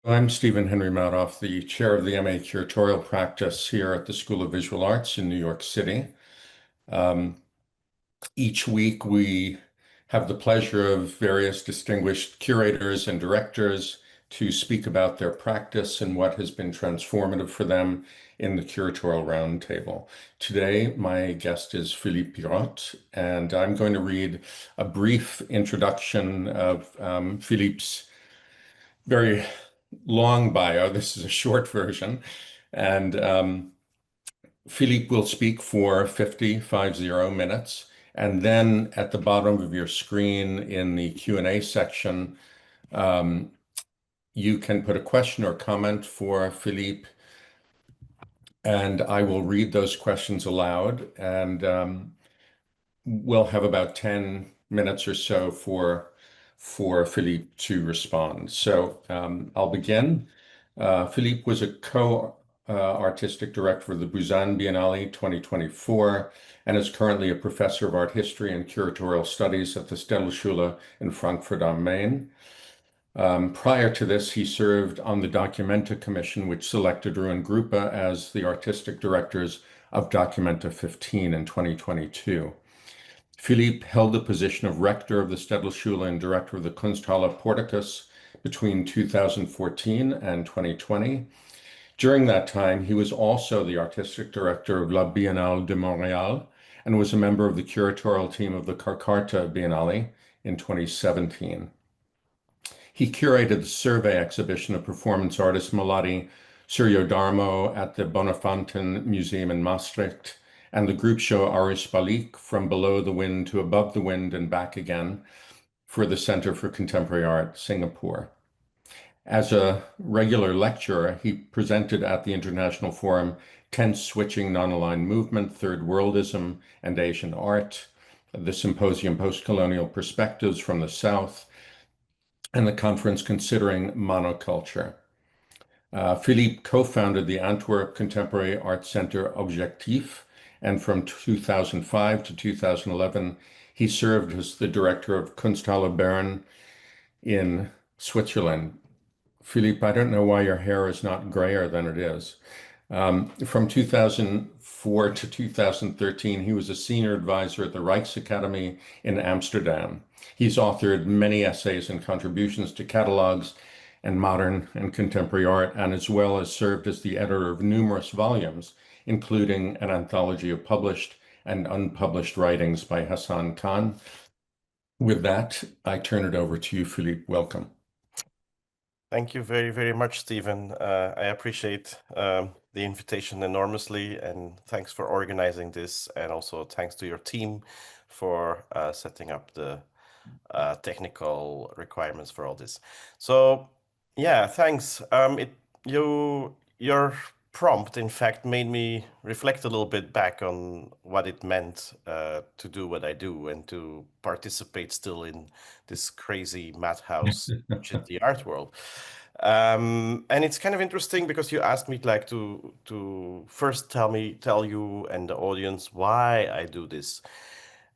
I'm Steven Henry Madoff, the chair of the MA Curatorial Practice here at the School of Visual Arts in New York City. Um, each week we have the pleasure of various distinguished curators and directors to speak about their practice and what has been transformative for them in the Curatorial Roundtable. Today, my guest is Philippe Pirotte, and I'm going to read a brief introduction of Philippe's very long bio. This is a short version. And Philippe will speak for 50 minutes. And then at the bottom of your screen in the Q&A section, um, you can put a question or comment for Philippe, and I will read those questions aloud. And we'll have about 10 minutes or so for Philippe to respond. So I'll begin. Philippe was a co-artistic director of the Busan Biennale 2024 and is currently a professor of art history and curatorial studies at the Städelschule in Frankfurt am Main. Prior to this, he served on the Documenta Commission, which selected ruangrupa as the artistic directors of Documenta 15 in 2022. Philippe held the position of rector of the Städelschule and director of the Kunsthalle Portikus between 2014 and 2020. During that time, he was also the artistic director of La Biennale de Montréal and was a member of the curatorial team of the Karkarta Biennale in 2017. He curated the survey exhibition of performance artist Melati Suryodarmo at the Bonnnefanten Museum in Maastricht and the group show Arus Balik, From Below the Wind to Above the Wind and Back Again, for the Center for Contemporary Art, Singapore. As a regular lecturer, he presented at the International Forum Tense Switching Non-Aligned Movement, Third Worldism and Asian Art, the symposium Postcolonial Perspectives from the South, and the conference considering Monoculture. Philippe co-founded the Antwerp Contemporary Art Center Objectif, and from 2005 to 2011, he served as the director of Kunsthalle Bern in Switzerland. Philippe, I don't know why your hair is not grayer than it is. From 2004 to 2013, he was a senior advisor at the Rijksakademie in Amsterdam. He's authored many essays and contributions to catalogues and modern and contemporary art, and as well as served as the editor of numerous volumes, including an anthology of published and unpublished writings by Hassan Khan. With that, I turn it over to you, Philippe. Welcome. Thank you very, very much, Stephen. I appreciate the invitation enormously, and thanks for organizing this, and also thanks to your team for setting up the technical requirements for all this. So, yeah, thanks. Your prompt, in fact, made me reflect a little bit back on what it meant to do what I do and to participate still in this crazy madhouse, which is the art world. And it's kind of interesting because you asked me like to first tell you and the audience why I do this.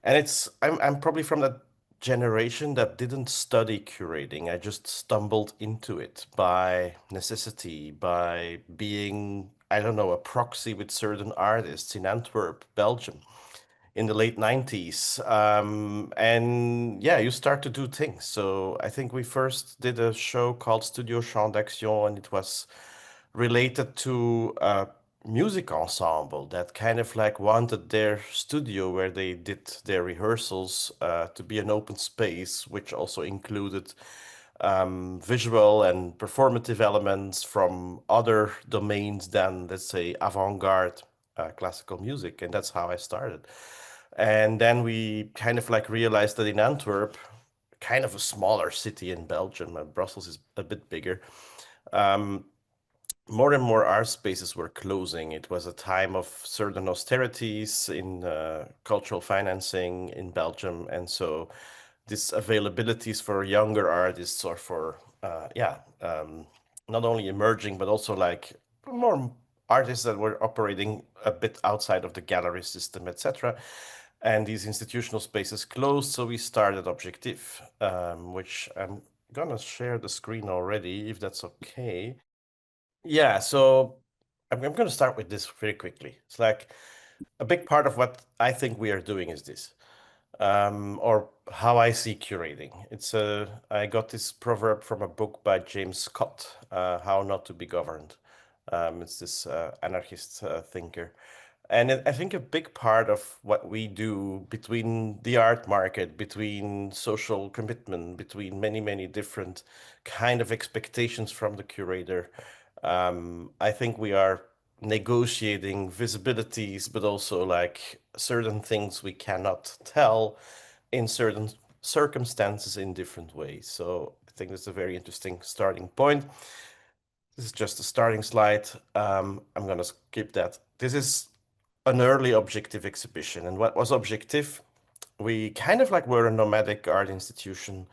And I'm probably from that generation that didn't study curating. I just stumbled into it by necessity, by being, I don't know, a proxy with certain artists in Antwerp, Belgium, in the late 90s. And yeah, you start to do things. So I think we first did a show called Studio Champ d'Action, and it was related to music ensemble that kind of like wanted their studio where they did their rehearsals to be an open space, which also included visual and performative elements from other domains than, let's say, avant-garde classical music. And that's how I started. And then we kind of like realized that in Antwerp, kind of a smaller city in Belgium, Brussels is a bit bigger, more and more art spaces were closing. It was a time of certain austerities in cultural financing in Belgium. And so these availabilities for younger artists or for, not only emerging, but also like more artists that were operating a bit outside of the gallery system, etc. And these institutional spaces closed. So we started Objectif, which I'm gonna share the screen already, if that's okay. Yeah, so I'm gonna start with this very quickly. It's like a big part of what I think we are doing is this, or how I see curating. I got this proverb from a book by James Scott, How Not to Be Governed. It's this anarchist thinker. And I think a big part of what we do between the art market, between social commitment, between many, many different kind of expectations from the curator, I think we are negotiating visibilities, but also like certain things we cannot tell in certain circumstances in different ways. So I think that's a very interesting starting point. This is just a starting slide. I'm going to skip that. This is an early objective exhibition. And what was objective? We kind of like were a nomadic art institution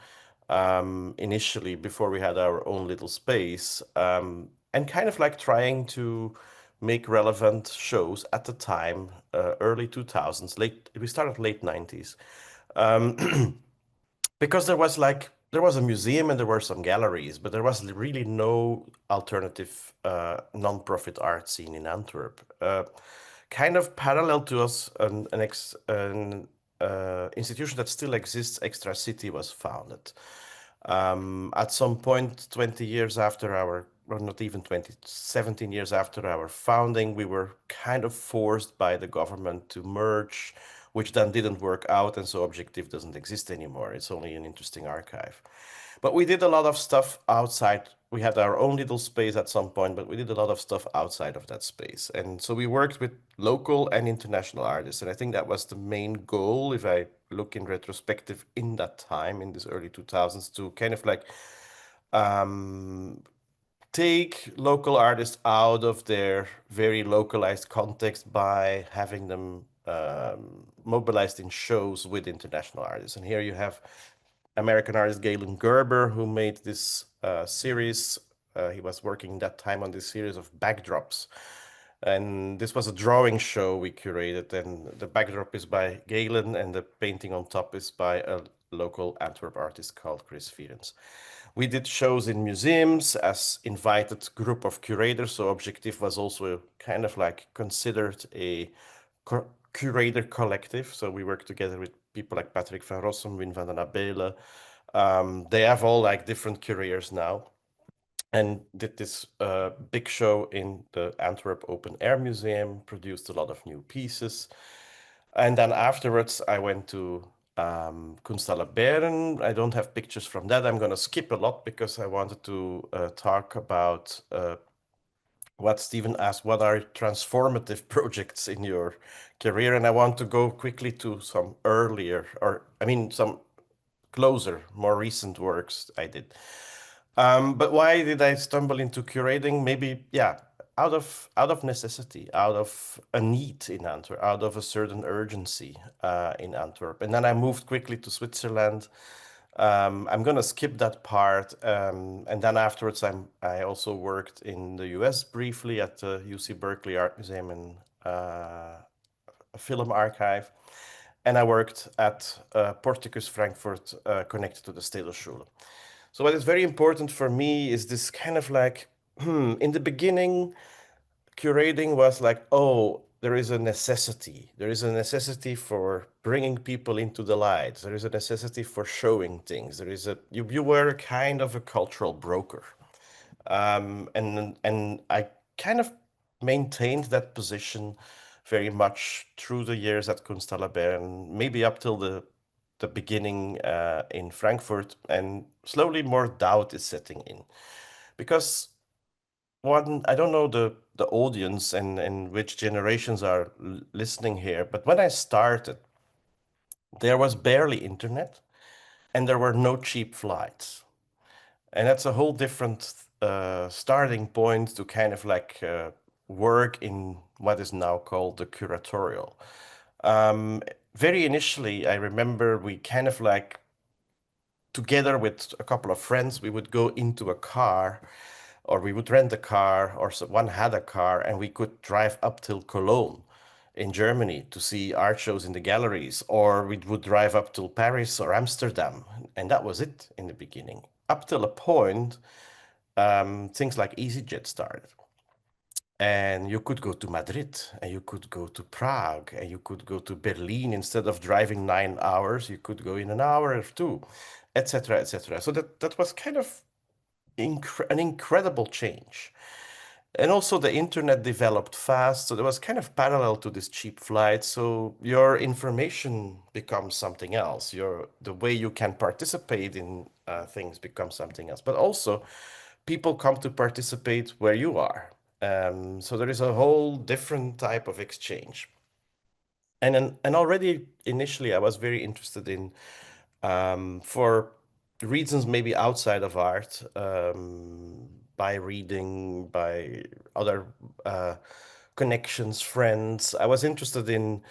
initially before we had our own little space, and kind of like trying to make relevant shows at the time, early 2000s, we started late 90s. Because there was a museum and there were some galleries, but there was really no alternative non-profit art scene in Antwerp. Kind of parallel to us, an institution that still exists, Extra City, was founded. At some point, 20 years after our, or not even 20, 17 years after our founding, we were kind of forced by the government to merge, which then didn't work out, and so Objective doesn't exist anymore. It's only an interesting archive. But we did a lot of stuff outside. We had our own little space at some point, but we did a lot of stuff outside of that space. And so we worked with local and international artists. And I think that was the main goal, if I look in retrospective in that time, in this early 2000s, to kind of like take local artists out of their very localized context by having them mobilized in shows with international artists. And here you have American artist Galen Gerber, who made this series. He was working that time on this series of backdrops. And this was a drawing show we curated, and the backdrop is by Galen, and the painting on top is by a local Antwerp artist called Chris Vierens. We did shows in museums as invited group of curators, so Objectif was also kind of like considered a curator collective. So we work together with people like Patrick van Rossum, Wim van den Abele. They have all like different careers now, and did this big show in the Antwerp Open Air Museum, produced a lot of new pieces. And then afterwards, I went to Kunsthalle Bern. I don't have pictures from that. I'm going to skip a lot because I wanted to talk about what Steven asked, what are transformative projects in your career? And I want to go quickly to some earlier, or I mean, some closer, more recent works I did. But why did I stumble into curating? Maybe, yeah, out of necessity, out of a need in Antwerp, out of a certain urgency in Antwerp. And then I moved quickly to Switzerland. I'm gonna skip that part, and then afterwards, I also worked in the US briefly at the UC Berkeley Art Museum and a film archive, and I worked at Portikus Frankfurt, connected to the Städelschule. So what is very important for me is this kind of like, in the beginning, curating was like, oh, there is a necessity. There is a necessity for bringing people into the light. There is a necessity for showing things. You were kind of a cultural broker. And I kind of maintained that position very much through the years at Kunsthalle Bern, maybe up till the beginning in Frankfurt, and slowly more doubt is setting in. Because one, I don't know the audience and which generations are listening here, but when I started, there was barely internet and there were no cheap flights. And that's a whole different starting point to kind of like work in what is now called the curatorial. Very initially, I remember we kind of like, together with a couple of friends, we would go into a car, or we would rent a car, or one had a car, and we could drive up till Cologne in Germany to see art shows in the galleries, or we would drive up to Paris or Amsterdam, and that was it in the beginning. up till a point, things like EasyJet started. And you could go to Madrid, and you could go to Prague, and you could go to Berlin. Instead of driving 9 hours, you could go in an hour or two, etc., etc. So that was kind of an incredible change. And also the internet developed fast, so there was kind of parallel to this cheap flight. So your information becomes something else. The way you can participate in things becomes something else. But also, people come to participate where you are. So there is a whole different type of exchange. And already initially, I was very interested in, for reasons maybe outside of art, by reading, by other connections, friends. I was interested in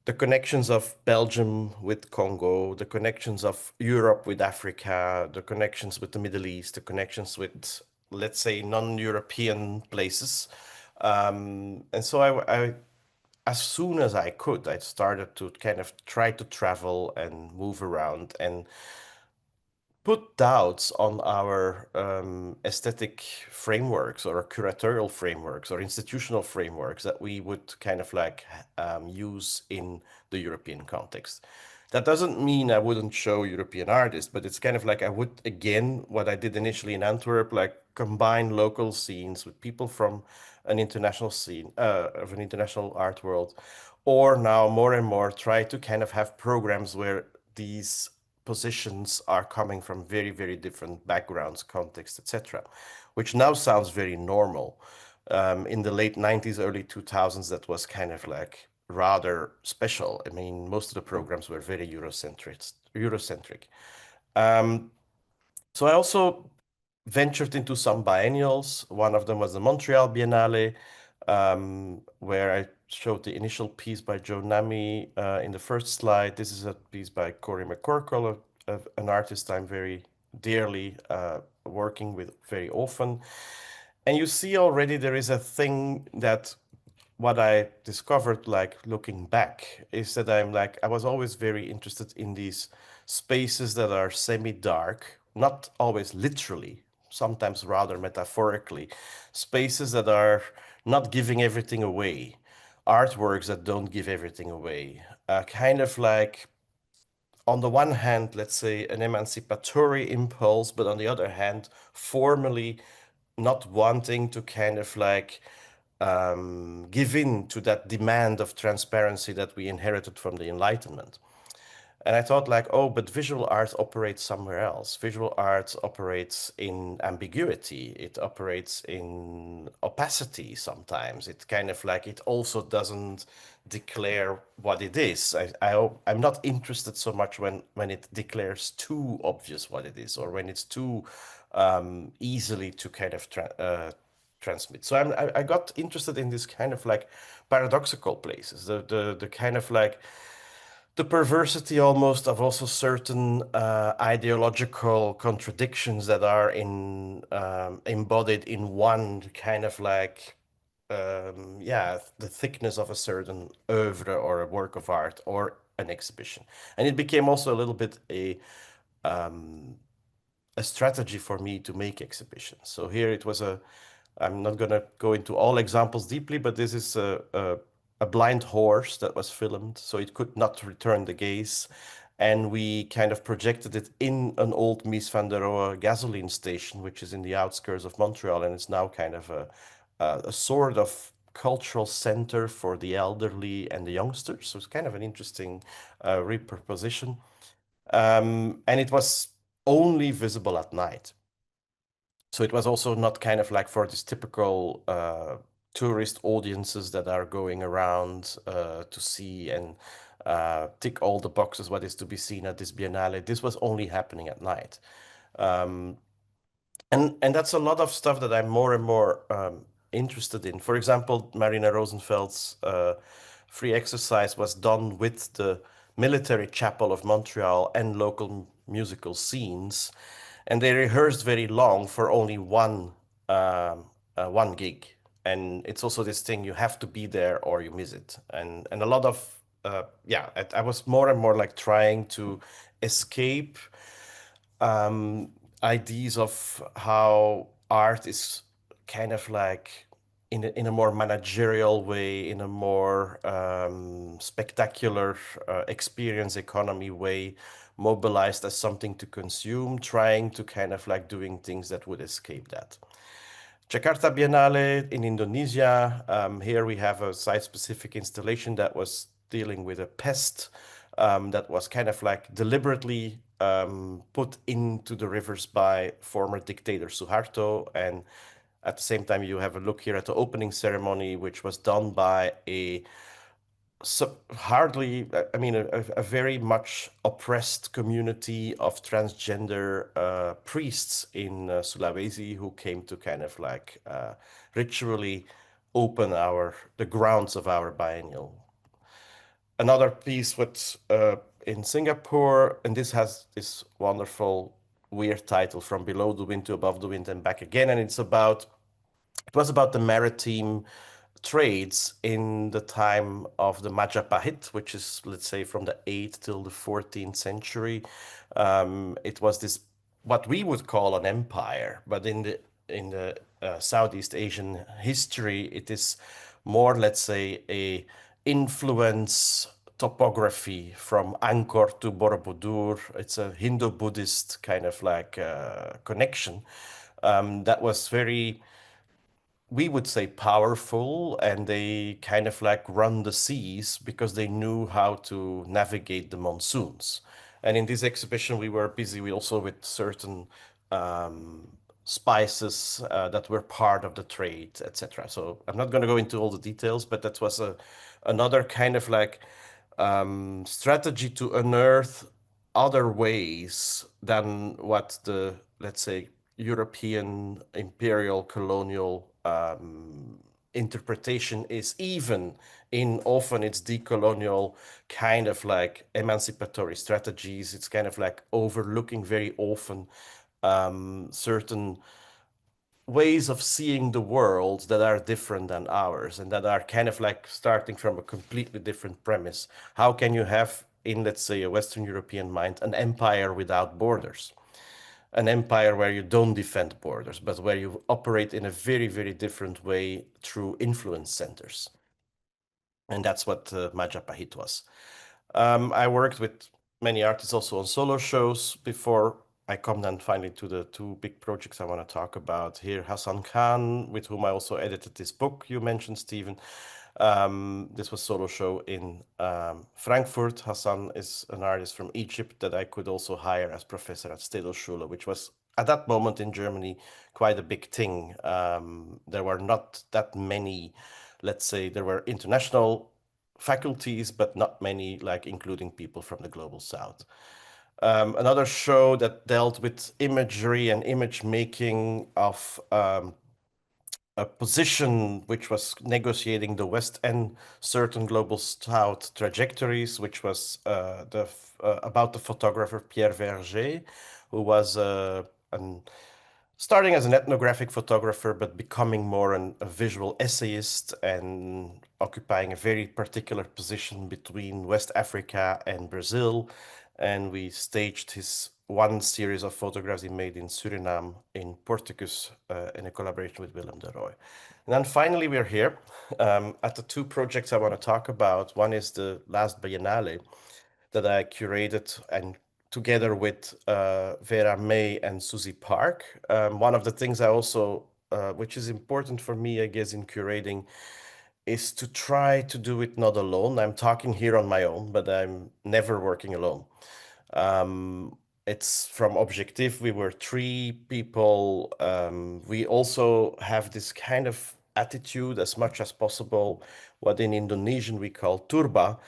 the connections of Belgium with Congo, the connections of Europe with Africa, the connections with the Middle East, the connections with, let's say, non-European places. And so as soon as I could, I started to kind of try to travel and move around and put doubts on our aesthetic frameworks or curatorial frameworks or institutional frameworks that we would kind of like use in the European context. That doesn't mean I wouldn't show European artists, but it's kind of like I would, again, what I did initially in Antwerp, like combine local scenes with people from an international scene, of an international art world, or now more and more try to kind of have programs where these positions are coming from very, very different backgrounds, contexts, etc., which now sounds very normal. In the late 90s, early 2000s, that was kind of like rather special. I mean, most of the programs were very Eurocentric. So I also ventured into some biennials. One of them was the Montreal Biennale, where I showed the initial piece by Joe Nami in the first slide. This is a piece by Corey McCorkle, an artist I'm very dearly working with very often. And you see already there is a thing that what I discovered, like looking back, is that I was always very interested in these spaces that are semi-dark, not always literally, sometimes rather metaphorically, spaces that are not giving everything away, artworks that don't give everything away, kind of like, on the one hand, let's say an emancipatory impulse, but on the other hand, formally not wanting to kind of like give in to that demand of transparency that we inherited from the Enlightenment. And I thought like, oh, but visual art operates somewhere else. Visual art operates in ambiguity. It operates in opacity sometimes. It kind of like, it also doesn't declare what it is. I'm not interested so much when it declares too obvious what it is, or when it's too easily to kind of transmit. So I got interested in this kind of like paradoxical places, the kind of like the perversity almost of also certain ideological contradictions that are embodied in one kind of like yeah, the thickness of a certain oeuvre or a work of art or an exhibition. And it became also a little bit a strategy for me to make exhibitions. So here it was I'm not going to go into all examples deeply, but this is a blind horse that was filmed, so it could not return the gaze. And we kind of projected it in an old Mies van der Rohe gasoline station, which is in the outskirts of Montreal, and it's now kind of a sort of cultural center for the elderly and the youngsters. So it's kind of an interesting reproposition. And it was only visible at night. So it was also not kind of like for this typical tourist audiences that are going around to see and tick all the boxes what is to be seen at this Biennale. This was only happening at night. And that's a lot of stuff that I'm more and more interested in. For example, Marina Rosenfeld's free exercise was done with the military chapel of Montreal and local musical scenes, and they rehearsed very long for only one gig. And it's also this thing, you have to be there or you miss it. And a lot of yeah, I was more and more like trying to escape ideas of how art is kind of like in a more managerial way, in a more spectacular experience economy way, mobilized as something to consume, trying to kind of like doing things that would escape that. Jakarta Biennale in Indonesia. Here we have a site-specific installation that was dealing with a pest that was kind of like deliberately put into the rivers by former dictator Suharto. And at the same time, you have a look here at the opening ceremony, which was done by a a very much oppressed community of transgender priests in Sulawesi who came to kind of like ritually open the grounds of our biennial. Another piece with in Singapore, and this has this wonderful weird title, From Below the Wind to Above the Wind and Back Again, and it was about the maritime trades in the time of the Majapahit, which is, let's say, from the 8th till the 14th century. It was this, what we would call an empire, but in the Southeast Asian history, it is more, let's say, a influence topography from Angkor to Borobudur. It's a Hindu-Buddhist kind of like connection that was very, we would say, powerful, and they kind of like run the seas because they knew how to navigate the monsoons. And in this exhibition, we were busy also with certain spices that were part of the trade, etc. So I'm not going to go into all the details, but that was another kind of like strategy to unearth other ways than what the, let's say, European imperial colonial interpretation is, even in often its decolonial kind of like emancipatory strategies. It's kind of like overlooking very often certain ways of seeing the world that are different than ours and that are kind of like starting from a completely different premise. How can you have in, let's say, a Western European mind, an empire without borders? An empire where you don't defend borders, but where you operate in a very, very different way through influence centers. And that's what Majapahit was. I worked with many artists also on solo shows before I come then finally to the two big projects I want to talk about here. Hassan Khan, with whom I also edited this book you mentioned, Steven. This was solo show in Frankfurt. Hassan is an artist from Egypt that I could also hire as professor at Städelschule, which was at that moment in Germany quite a big thing. There were not that many, let's say, there were international faculties, but not many, like including people from the global south. Another show that dealt with imagery and image making of a position which was negotiating the West and certain global south trajectories, which was about the photographer Pierre Verger, who was starting as an ethnographic photographer, but becoming more a visual essayist and occupying a very particular position between West Africa and Brazil. And we staged his one series of photographs he made in Suriname in Portikus in a collaboration with Willem de Rooij. And then finally, we're here at the two projects I want to talk about. One is the last Biennale that I curated and together with Vera May and Susie Park. One of the things I also, which is important for me, I guess, in curating, is to try to do it not alone. I'm talking here on my own, but I'm never working alone. It's from Objectif. We were three people. We also have this kind of attitude as much as possible, what in Indonesian we call turba.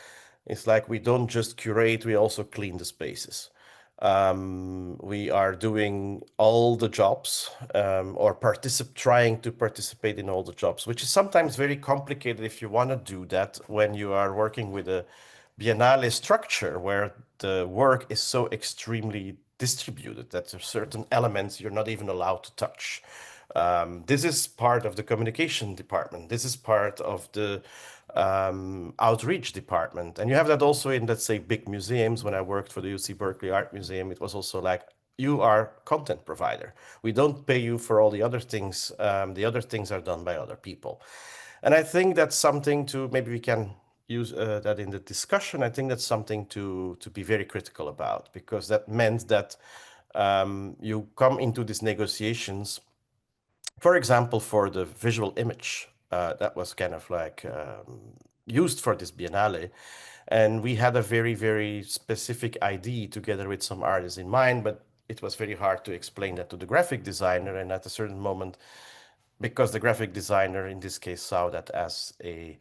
It's like we don't just curate, we also clean the spaces. We are doing all the jobs or trying to participate in all the jobs, which is sometimes very complicated if you want to do that when you are working with a Biennale structure where the work is so extremely distributed that there are certain elements you're not even allowed to touch. This is part of the communication department. This is part of the outreach department. And you have that also in, let's say, big museums. When I worked for the UC Berkeley Art Museum, it was also like you are content provider. We don't pay you for all the other things. The other things are done by other people. And I think that's something to, maybe we can use that in the discussion. I think that's something to be very critical about, because that meant that you come into these negotiations, for example, for the visual image that was kind of like used for this Biennale. And we had a very, very specific idea together with some artists in mind, but it was very hard to explain that to the graphic designer. And at a certain moment, because the graphic designer in this case saw that as an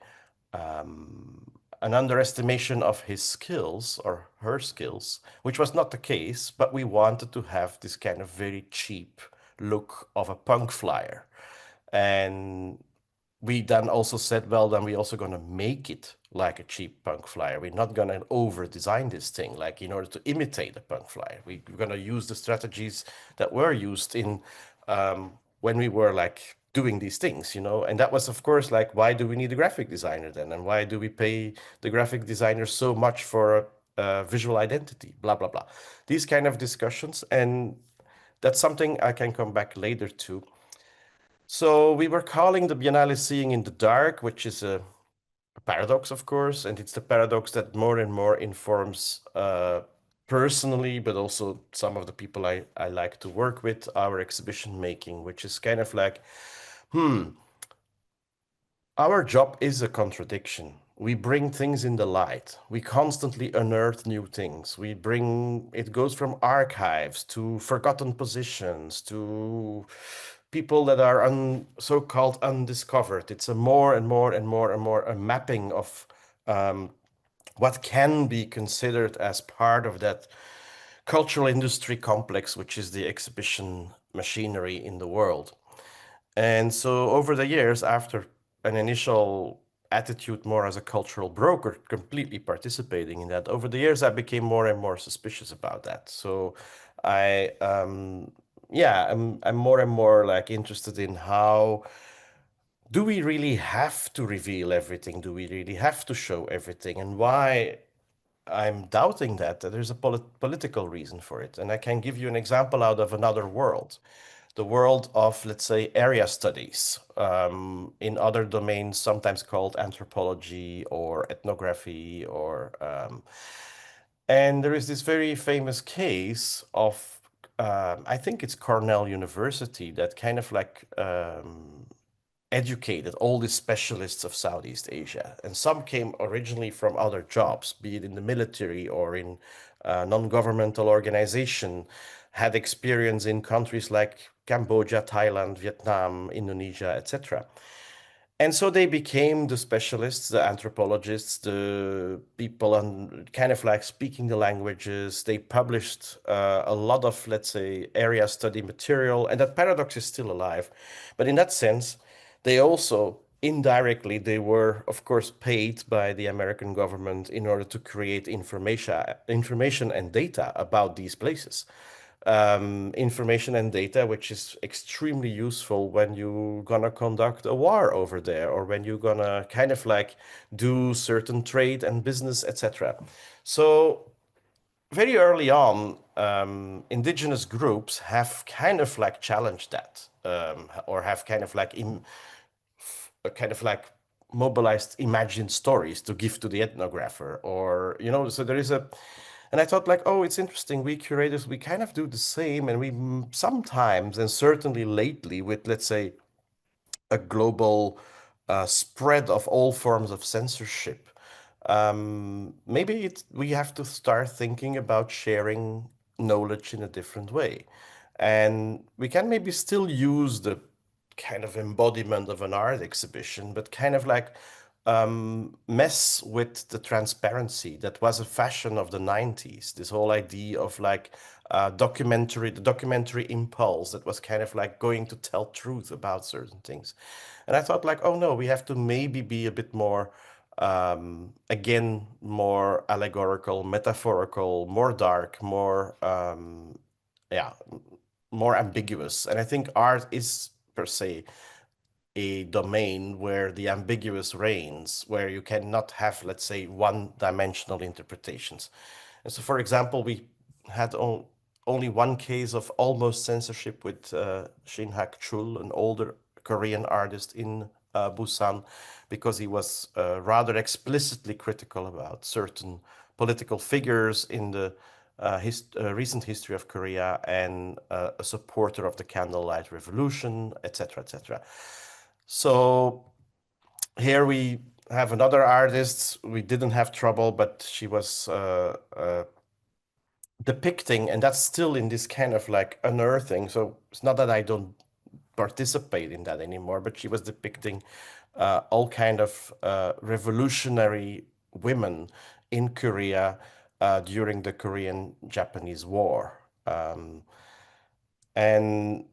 underestimation of his skills or her skills, which was not the case, but we wanted to have this kind of very cheap look of a punk flyer. And we then also said, well, then we're also going to make it like a cheap punk flyer. We're not going to over design this thing, like in order to imitate a punk flyer. We're going to use the strategies that were used in when we were like doing these things, and that was, of course, like, why do we need a graphic designer then? And why do we pay the graphic designer so much for visual identity, blah, blah, blah. These kind of discussions. And that's something I can come back later to. So we were calling the Biennale Seeing in the Dark, which is a paradox, of course, and it's the paradox that more and more informs personally, but also some of the people I like to work with, our exhibition making, which is kind of like, our job is a contradiction. We bring things in the light. We constantly unearth new things. It goes from archives to forgotten positions to people that are so-called undiscovered. It's a more and more and more and more a mapping of what can be considered as part of that cultural industry complex, which is the exhibition machinery in the world. And so over the years, after an initial attitude more as a cultural broker, completely participating in that, over the years, I became more and more suspicious about that. So I'm more and more like interested in how do we really have to reveal everything? Do we really have to show everything? And why I'm doubting that there's a political reason for it. And I can give you an example out of another world, the world of, let's say, area studies, in other domains, sometimes called anthropology or ethnography, and there is this very famous case of, I think it's Cornell University, that kind of like educated all these specialists of Southeast Asia. And some came originally from other jobs, be it in the military or in non-governmental organization, had experience in countries like Cambodia, Thailand, Vietnam, Indonesia, etc. And so they became the specialists, the anthropologists, the people on kind of like speaking the languages. They published a lot of, let's say, area study material, and that paradox is still alive. But in that sense, they also indirectly, they were, of course, paid by the American government in order to create information and data about these places. Information and data, which is extremely useful when you're gonna conduct a war over there, or when you're gonna kind of like do certain trade and business, etc. So very early on, indigenous groups have kind of like challenged that, or have kind of like mobilized imagined stories to give to the ethnographer, or so there is a. And I thought, like, oh, it's interesting. We curators, we kind of do the same, and we sometimes, and certainly lately, with, let's say, a global spread of all forms of censorship, maybe we have to start thinking about sharing knowledge in a different way. And we can maybe still use the kind of embodiment of an art exhibition, but kind of like mess with the transparency that was a fashion of the 90s. This whole idea of like the documentary impulse that was kind of like going to tell truth about certain things. And I thought, like, oh no, we have to maybe be a bit more, again, more allegorical, metaphorical, more dark, yeah, more ambiguous. And I think art is per se a domain where the ambiguous reigns, where you cannot have, let's say, one-dimensional interpretations. And so, for example, we had only one case of almost censorship with Shin Hak-chul, an older Korean artist in Busan, because he was rather explicitly critical about certain political figures in the recent history of Korea, and a supporter of the Candlelight Revolution, etc., etc. So here we have another artist. We didn't have trouble, but she was depicting, and that's still in this kind of like unearthing. So it's not that I don't participate in that anymore, but she was depicting all kind of revolutionary women in Korea during the Korean-Japanese War. And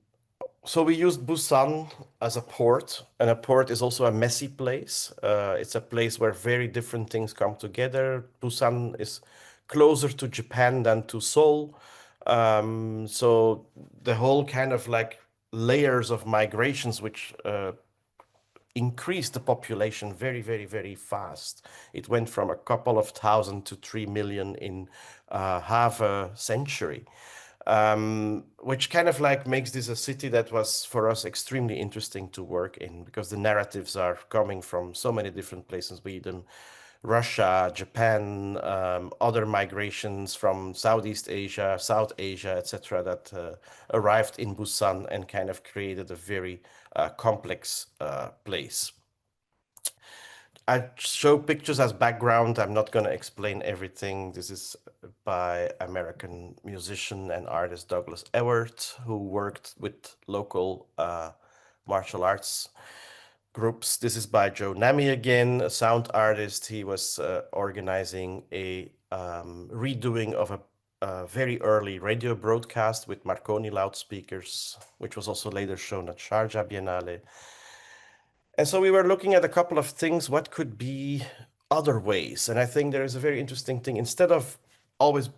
so we used Busan as a port, and a port is also a messy place. It's a place where very different things come together. Busan is closer to Japan than to Seoul. So the whole kind of like layers of migrations, which increased the population very, very, very fast. It went from a couple of thousand to 3 million in half a century. Which kind of like makes this a city that was for us extremely interesting to work in, because the narratives are coming from so many different places, be them Russia, Japan, other migrations from Southeast Asia, South Asia, etc., that arrived in Busan and kind of created a very complex place. I show pictures as background. I'm not going to explain everything. This is by American musician and artist Douglas Ewert, who worked with local martial arts groups. This is by Joe Nami again, a sound artist. He was organizing a redoing of a very early radio broadcast with Marconi loudspeakers, which was also later shown at Sharjah Biennale. And so we were looking at a couple of things, what could be other ways? And I think there is a very interesting thing. Instead of always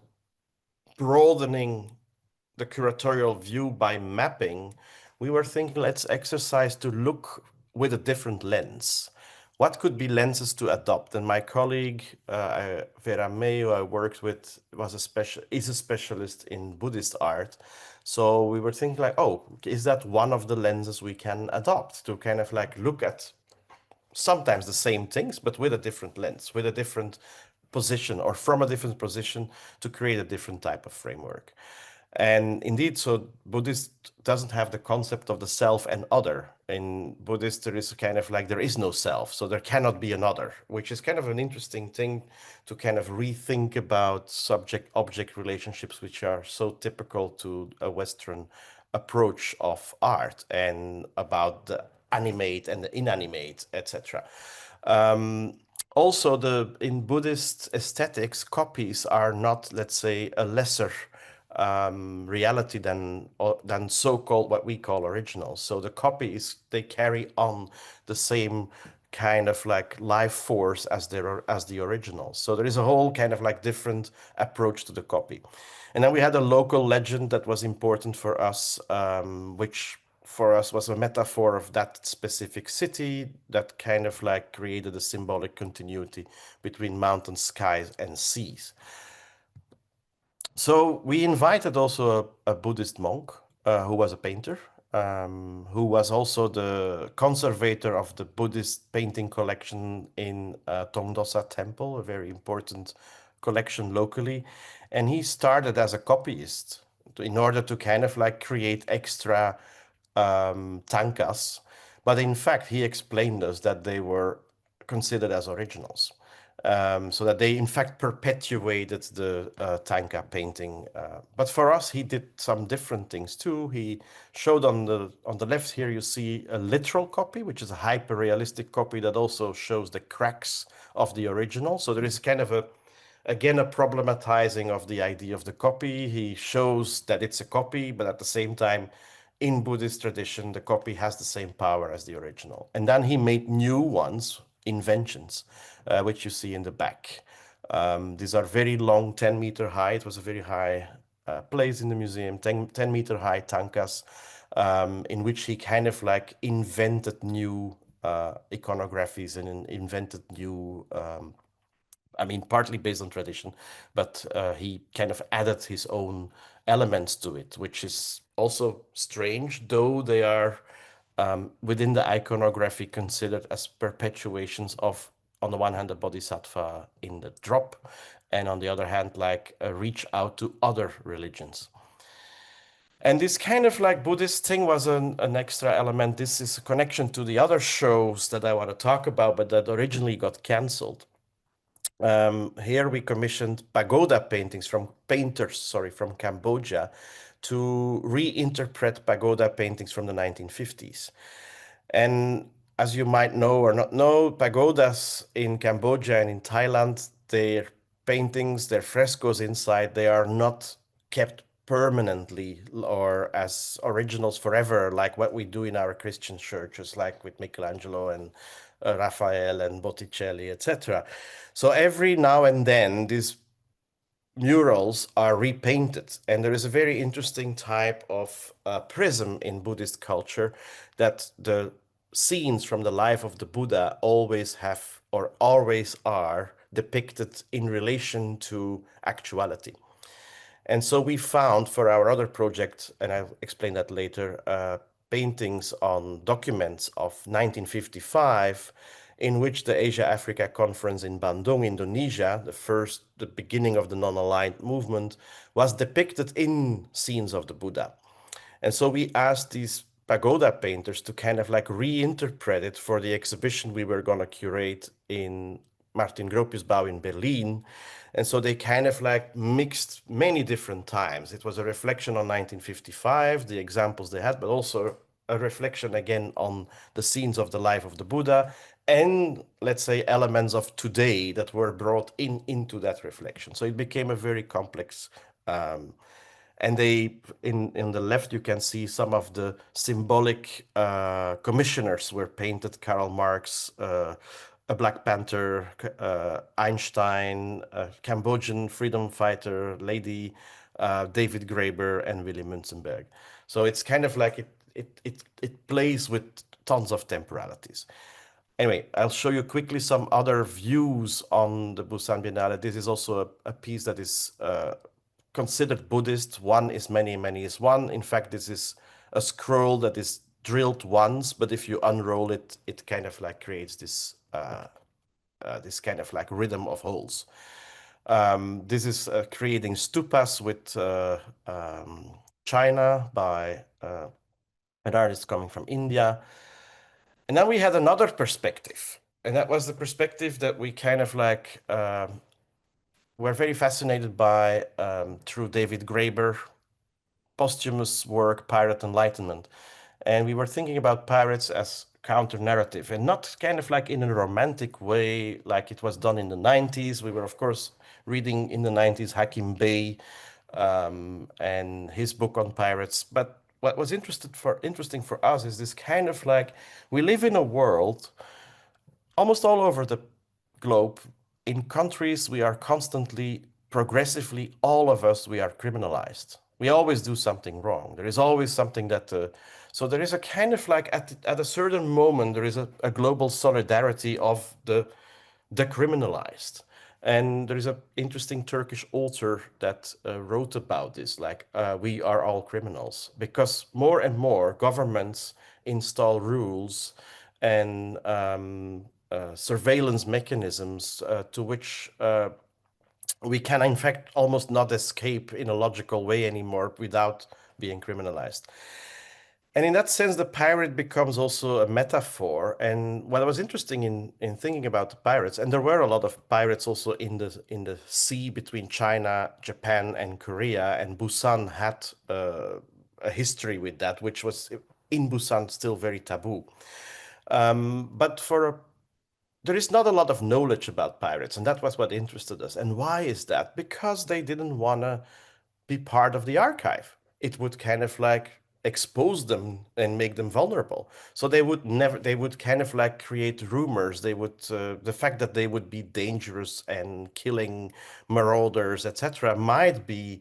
broadening the curatorial view by mapping, we were thinking, let's exercise to look with a different lens. What could be lenses to adopt? And my colleague, Vera May, who I worked with, is a specialist in Buddhist art. So we were thinking like, oh, is that one of the lenses we can adopt to kind of like look at sometimes the same things, but with a different lens, with a different position, or from a different position to create a different type of framework. And indeed, so Buddhist doesn't have the concept of the self and other. In Buddhist, there is kind of like, there is no self, so there cannot be another, which is kind of an interesting thing to kind of rethink about subject-object relationships, which are so typical to a Western approach of art, and about the animate and the inanimate, etc. Also, in Buddhist aesthetics, copies are not, let's say, a lesser reality than so-called what we call originals. So the copies, they carry on the same kind of like life force as the originals. So there is a whole kind of like different approach to the copy. And then we had a local legend that was important for us, which for us was a metaphor of that specific city that kind of like created a symbolic continuity between mountains, skies, and seas. So we invited also a Buddhist monk who was a painter, who was also the conservator of the Buddhist painting collection in Tongdosa Temple, a very important collection locally. And he started as a copyist in order to kind of like create extra tankas. But in fact, he explained us that they were considered as originals. So that they in fact perpetuated the tanka painting. But for us, he did some different things too. He showed on the left here, you see a literal copy, which is a hyper-realistic copy that also shows the cracks of the original. So there is kind of again, a problematizing of the idea of the copy. He shows that it's a copy, but at the same time, in Buddhist tradition, the copy has the same power as the original. And then he made new ones, inventions, which you see in the back. These are very long, 10-meter high. It was a very high place in the museum, 10-meter high tankas, in which he kind of like invented new iconographies and invented new, I mean, partly based on tradition, but he kind of added his own elements to it, which is also strange, though they are within the iconography considered as perpetuations of, on the one hand, the bodhisattva in the drop, and on the other hand, like a reach out to other religions. And this kind of like Buddhist thing was an extra element. This is a connection to the other shows that I want to talk about, but that originally got canceled. Here we commissioned pagoda paintings from painters, from Cambodia, to reinterpret pagoda paintings from the 1950s. And as you might know or not know, pagodas in Cambodia and in Thailand, their paintings, their frescoes inside, they are not kept permanently or as originals forever, like what we do in our Christian churches, like with Michelangelo and Raphael and Botticelli, etc. So every now and then, these murals are repainted, and there is a very interesting type of prism in Buddhist culture that the scenes from the life of the Buddha always have or always are depicted in relation to actuality. And so we found for our other project, and I'll explain that later, paintings on documents of 1955 in which the Asia-Africa Conference in Bandung, Indonesia, the beginning of the non-aligned movement, was depicted in scenes of the Buddha. And so we asked these pagoda painters to kind of like reinterpret it for the exhibition we were going to curate in Martin Gropiusbau in Berlin. And so they kind of like mixed many different times. It was a reflection on 1955, the examples they had, but also a reflection again on the scenes of the life of the Buddha, and let's say elements of today that were brought into that reflection. So it became a very complex. And in the left, you can see some of the symbolic commissioners were painted: Karl Marx, a Black Panther, Einstein, a Cambodian freedom fighter, lady, David Graeber, and Willy Münzenberg. So it's kind of like it plays with tons of temporalities. Anyway, I'll show you quickly some other views on the Busan Biennale. This is also a piece that is considered Buddhist. One is many, many is one. In fact, this is a scroll that is drilled once, but if you unroll it, it kind of like creates this this kind of like rhythm of holes. This is creating stupas with China by an artist coming from India. And then we had another perspective, and that was the perspective that we kind of like were very fascinated by through David Graeber, posthumous work, Pirate Enlightenment. And we were thinking about pirates as counter-narrative, and not kind of like in a romantic way like it was done in the 90s. We were, of course, reading in the 90s Hakim Bey and his book on pirates. But what was interesting for us is this kind of like, we live in a world almost all over the globe. In countries, we are constantly, progressively, all of us, we are criminalized. We always do something wrong. There is always something that, so there is a kind of like, at a certain moment, there is a global solidarity of the decriminalized. And there is an interesting Turkish author that wrote about this, like, we are all criminals, because more and more governments install rules and surveillance mechanisms to which we can, in fact, almost not escape in a logical way anymore without being criminalized. And in that sense, the pirate becomes also a metaphor. And what was interesting in thinking about the pirates, and there were a lot of pirates also in the sea between China, Japan, and Korea, and Busan had a history with that, which was in Busan still very taboo. But there is not a lot of knowledge about pirates, and that was what interested us. And why is that? Because they didn't want to be part of the archive. It would kind of like expose them and make them vulnerable. So they would kind of like create rumors. They would, the fact that they would be dangerous and killing marauders, etc., might be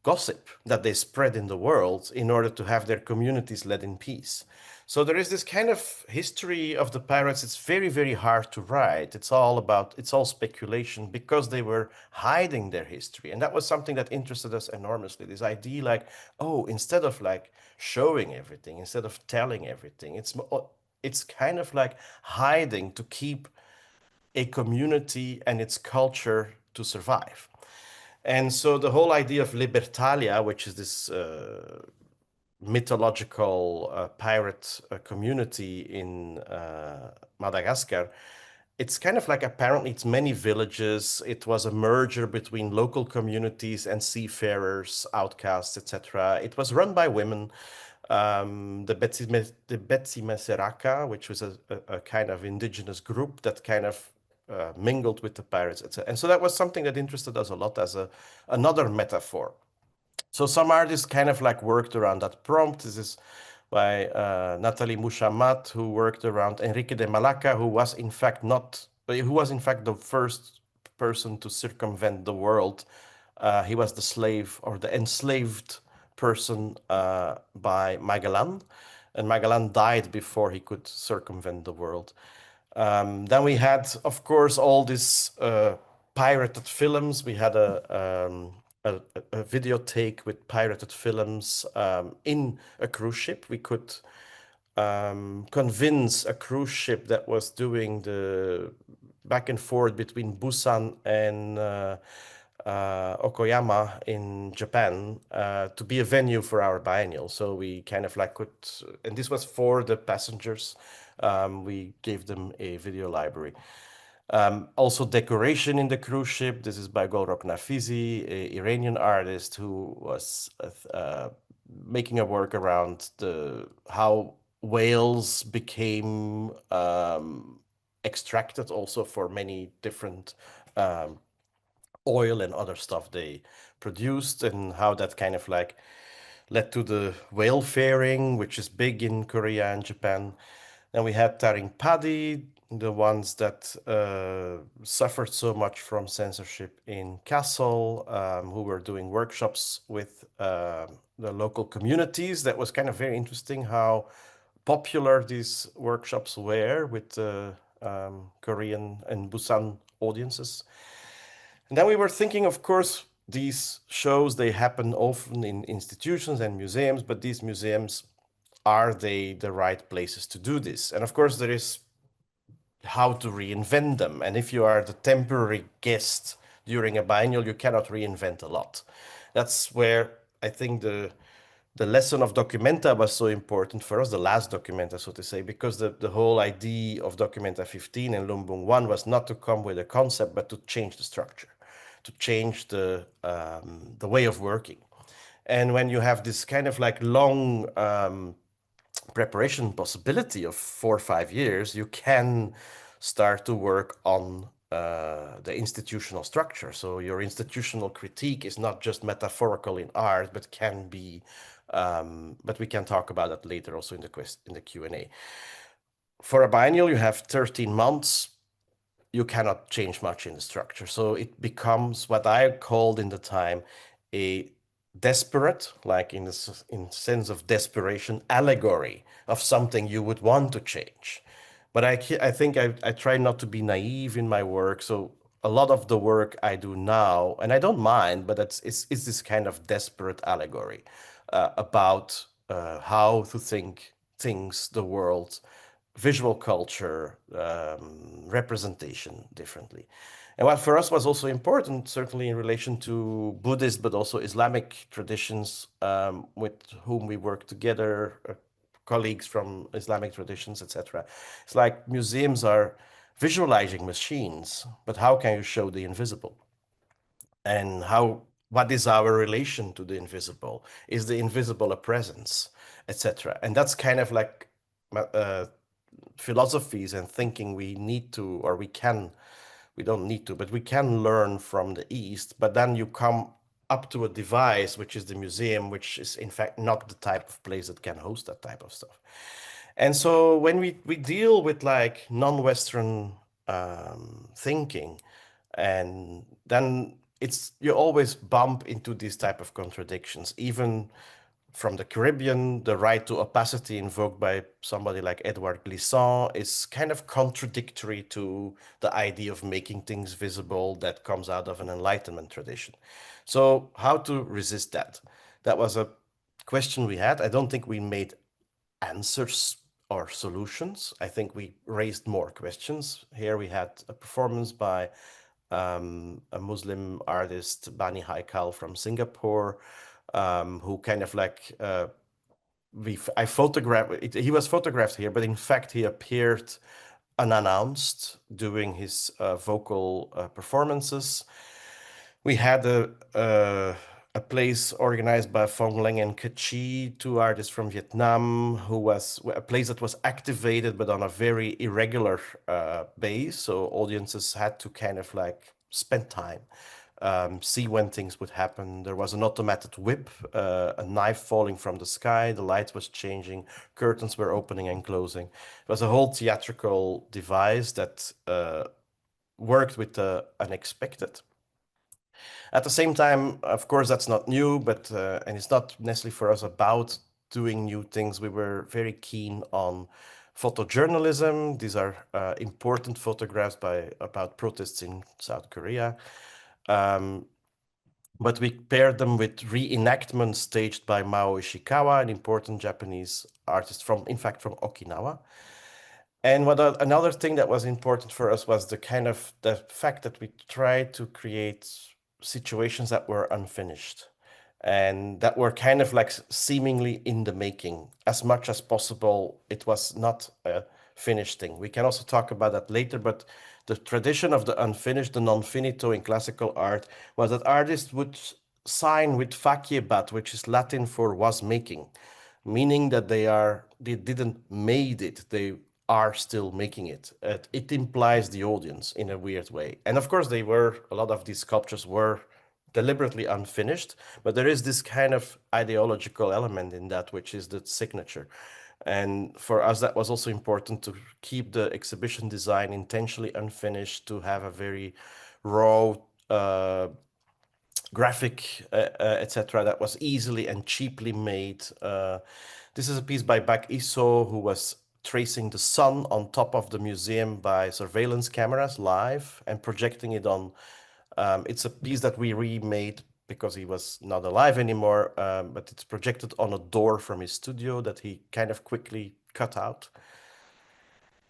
gossip that they spread in the world in order to have their communities led in peace. So there is this kind of history of the pirates. It's very, very hard to write. It's all speculation because they were hiding their history. And that was something that interested us enormously. This idea like, oh, instead of like showing everything, instead of telling everything, it's kind of like hiding to keep a community and its culture to survive. And so the whole idea of Libertalia, which is this mythological pirate community in Madagascar, it's kind of like apparently it's many villages. It was a merger between local communities and seafarers, outcasts, etc. It was run by women. The Betsi Meseraka, which was a kind of indigenous group that kind of mingled with the pirates, etc. And so that was something that interested us a lot as another metaphor. So some artists kind of like worked around that prompt. This is by Nathalie Mouchamat, who worked around Enrique de Malaca, who was in fact the first person to circumvent the world. He was the slave or the enslaved person by Magellan, and Magellan died before he could circumvent the world. Then we had, of course, all these pirated films. We had a videotheque with pirated films in a cruise ship. We could convince a cruise ship that was doing the back and forth between Busan and Okoyama in Japan to be a venue for our biennial. So we kind of like and this was for the passengers. We gave them a video library. Also decoration in the cruise ship. This is by Golrokh Nafizi, an Iranian artist who was making a work around how whales became extracted also for many different oil and other stuff they produced, and how that kind of like led to the whale fairing, which is big in Korea and Japan. Then we had Taring Padi, the ones that suffered so much from censorship in Kassel, who were doing workshops with the local communities. That was kind of very interesting how popular these workshops were with the Korean and Busan audiences. And then we were thinking, of course, these shows, they happen often in institutions and museums, but these museums, are they the right places to do this? And of course, there is how to reinvent them. And if you are the temporary guest during a biennial, you cannot reinvent a lot. That's where I think the lesson of Documenta was so important for us, the last Documenta, so to say, because the whole idea of Documenta 15 and Lumbung 1 was not to come with a concept, but to change the structure, to change the way of working. And when you have this kind of like long preparation possibility of 4 or 5 years, you can start to work on the institutional structure. So your institutional critique is not just metaphorical in art, but can be, but we can talk about that later also in the Q&A. For a biennial, you have 13 months. You cannot change much in the structure. So it becomes what I called in the time a desperate, like in sense of desperation, allegory of something you would want to change. But I think I try not to be naive in my work. So a lot of the work I do now, and I don't mind, but it's this kind of desperate allegory about how to think things, the world, visual culture, representation differently. And what for us was also important, certainly in relation to Buddhist, but also Islamic traditions with whom we work together, colleagues from Islamic traditions, etc. It's like museums are visualizing machines, but how can you show the invisible? And what is our relation to the invisible? Is the invisible a presence, etc.? And that's kind of like philosophies and thinking we need to, or we don't need to, but we can learn from the East. But then you come up to a device, which is the museum, which is in fact not the type of place that can host that type of stuff. And so when we deal with like non-Western thinking, and then you always bump into these type of contradictions, even from the Caribbean. The right to opacity invoked by somebody like Edouard Glissant is kind of contradictory to the idea of making things visible that comes out of an Enlightenment tradition. So how to resist that? That was a question we had. I don't think we made answers or solutions. I think we raised more questions. Here we had a performance by a Muslim artist, Bani Haikal from Singapore, who kind of like I photographed. He was photographed here, but in fact he appeared unannounced doing his vocal performances. We had a place organized by Phong Leng and Kachi, two artists from Vietnam, who was a place that was activated but on a very irregular base. So audiences had to kind of like spend time, see when things would happen. There was an automated whip, a knife falling from the sky, the light was changing, curtains were opening and closing. It was a whole theatrical device that worked with the unexpected. At the same time, of course, that's not new, but and it's not necessarily for us about doing new things. We were very keen on photojournalism. These are important photographs about protests in South Korea. But we paired them with reenactments staged by Mao Ishikawa, an important Japanese artist from Okinawa. And another thing that was important for us was the fact that we tried to create situations that were unfinished and that were kind of like seemingly in the making. As much as possible, it was not a finished thing. We can also talk about that later, but the tradition of the unfinished, the non finito in classical art, was that artists would sign with faciebat, which is Latin for was making, meaning that they didn't made it, they are still making it. It implies the audience in a weird way. And of course, a lot of these sculptures were deliberately unfinished, but there is this kind of ideological element in that, which is the signature. And for us, that was also important to keep the exhibition design intentionally unfinished, to have a very raw graphic, etc., that was easily and cheaply made. This is a piece by Bak Iso, who was tracing the sun on top of the museum by surveillance cameras live and projecting it on. It's a piece that we remade because he was not alive anymore, but it's projected on a door from his studio that he kind of quickly cut out.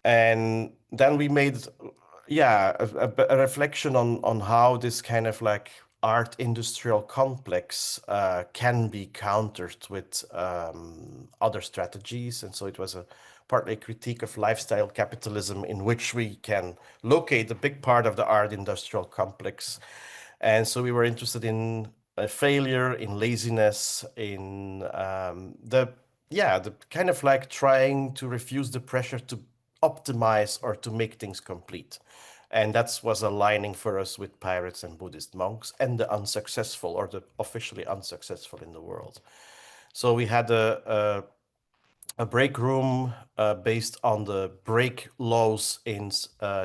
And then we made, a reflection on how this kind of like art industrial complex can be countered with other strategies. And so it was partly a critique of lifestyle capitalism, in which we can locate a big part of the art industrial complex. And so we were interested in failure, in laziness, in the kind of like trying to refuse the pressure to optimize or to make things complete. And that was aligning for us with pirates and Buddhist monks and the unsuccessful, or the officially unsuccessful in the world. So we had a break room based on the break laws in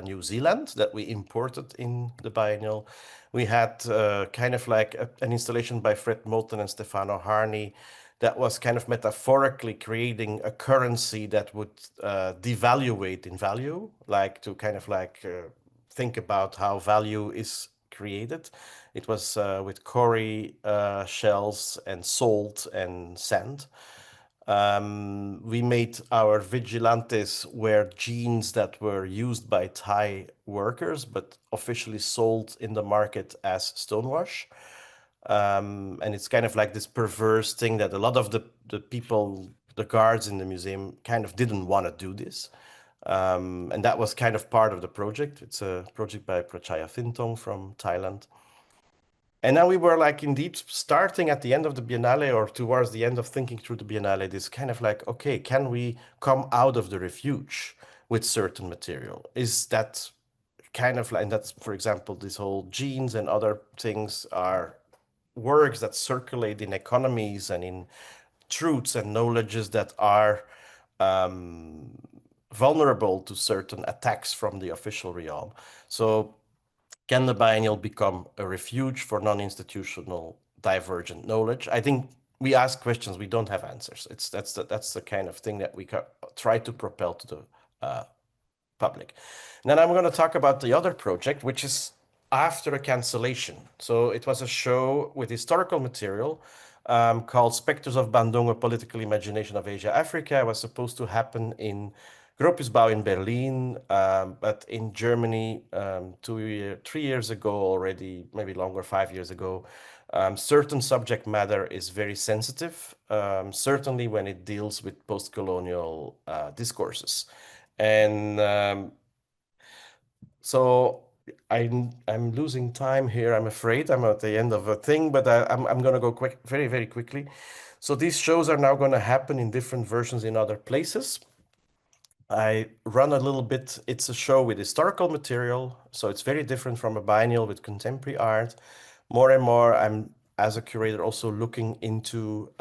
New Zealand that we imported in the biennial. We had kind of like an installation by Fred Moulton and Stefano Harney that was kind of metaphorically creating a currency that would devaluate in value, like to kind of like think about how value is created. It was with cowrie shells and salt and sand. We made our vigilantes wear jeans that were used by Thai workers, but officially sold in the market as stonewash. And it's kind of like this perverse thing that a lot of the people, the guards in the museum, kind of didn't want to do this. And that was kind of part of the project. It's a project by Prachaya Thintong from Thailand. And then we were like indeed starting at the end of the Biennale, or towards the end of thinking through the Biennale, this kind of like, okay, can we come out of the refuge with certain material? Is that kind of like, and that's, for example, this whole genes and other things are works that circulate in economies and in truths and knowledges that are vulnerable to certain attacks from the official realm. So Can the biennial become a refuge for non-institutional divergent knowledge? I think we ask questions, we don't have answers. That's the kind of thing that we try to propel to the public. And then I'm going to talk about the other project, which is after a cancellation. So it was a show with historical material called Spectres of Bandung, a Political Imagination of Asia Africa. It was supposed to happen in Gropiusbau in Berlin, but in Germany 3 years ago already, maybe longer, 5 years ago. Certain subject matter is very sensitive, certainly when it deals with post-colonial discourses. And so I'm losing time here. I'm afraid I'm at the end of a thing, but I'm going to go quick, very, very quickly. So these shows are now going to happen in different versions in other places. I run a little bit. It's a show with historical material, so it's very different from a biennial with contemporary art. More and more, I'm, as a curator, also looking into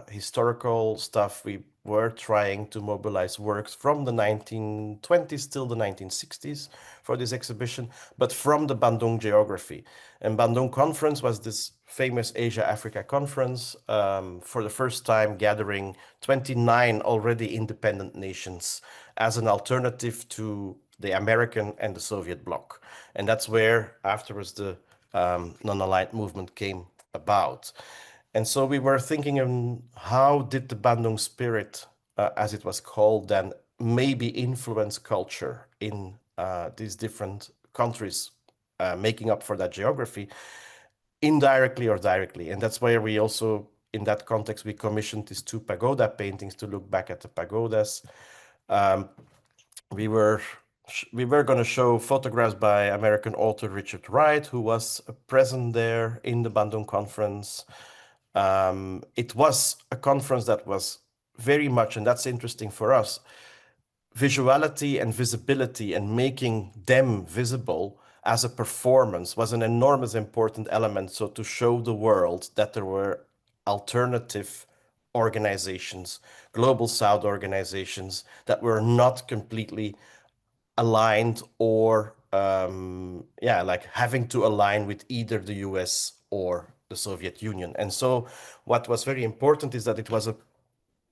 historical stuff. We were trying to mobilize works from the 1920s till the 1960s for this exhibition, but from the Bandung geography. And Bandung Conference was this famous Asia-Africa conference, for the first time gathering 29 already independent nations as an alternative to the American and the Soviet bloc. And that's where afterwards the non-aligned movement came about. And so we were thinking of how did the Bandung spirit, as it was called then, maybe influence culture in these different countries making up for that geography, indirectly or directly. And that's where we also, in that context, we commissioned these 2 pagoda paintings to look back at the pagodas. We were going to show photographs by American author Richard Wright, who was present there in the Bandung conference. It was a conference that was very much, and that's interesting for us, visuality and visibility and making them visible as a performance was an enormous important element. So to show the world that there were alternative organizations, global South organizations that were not completely aligned or like having to align with either the US or the Soviet Union. And so what was very important is that it was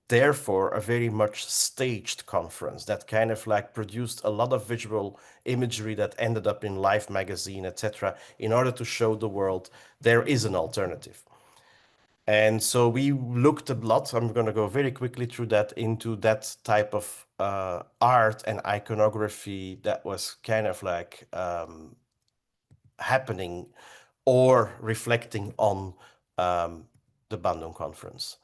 therefore a very much staged conference that kind of like produced a lot of visual imagery that ended up in Life magazine, etc., in order to show the world there is an alternative. And so we looked a lot, I'm going to go very quickly through that, into that type of art and iconography that was kind of like happening or reflecting on the Bandung conference.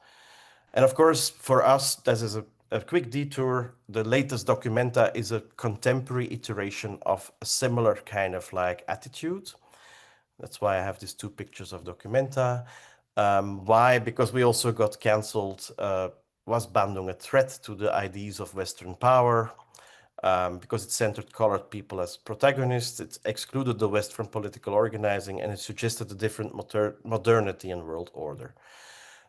And of course, for us, this is a quick detour. The latest Documenta is a contemporary iteration of a similar kind of like attitude. That's why I have these 2 pictures of Documenta. Why? Because we also got cancelled. Was Bandung a threat to the ideas of Western power? Because it centered colored people as protagonists, it excluded the West from political organizing, and it suggested a different modernity and world order.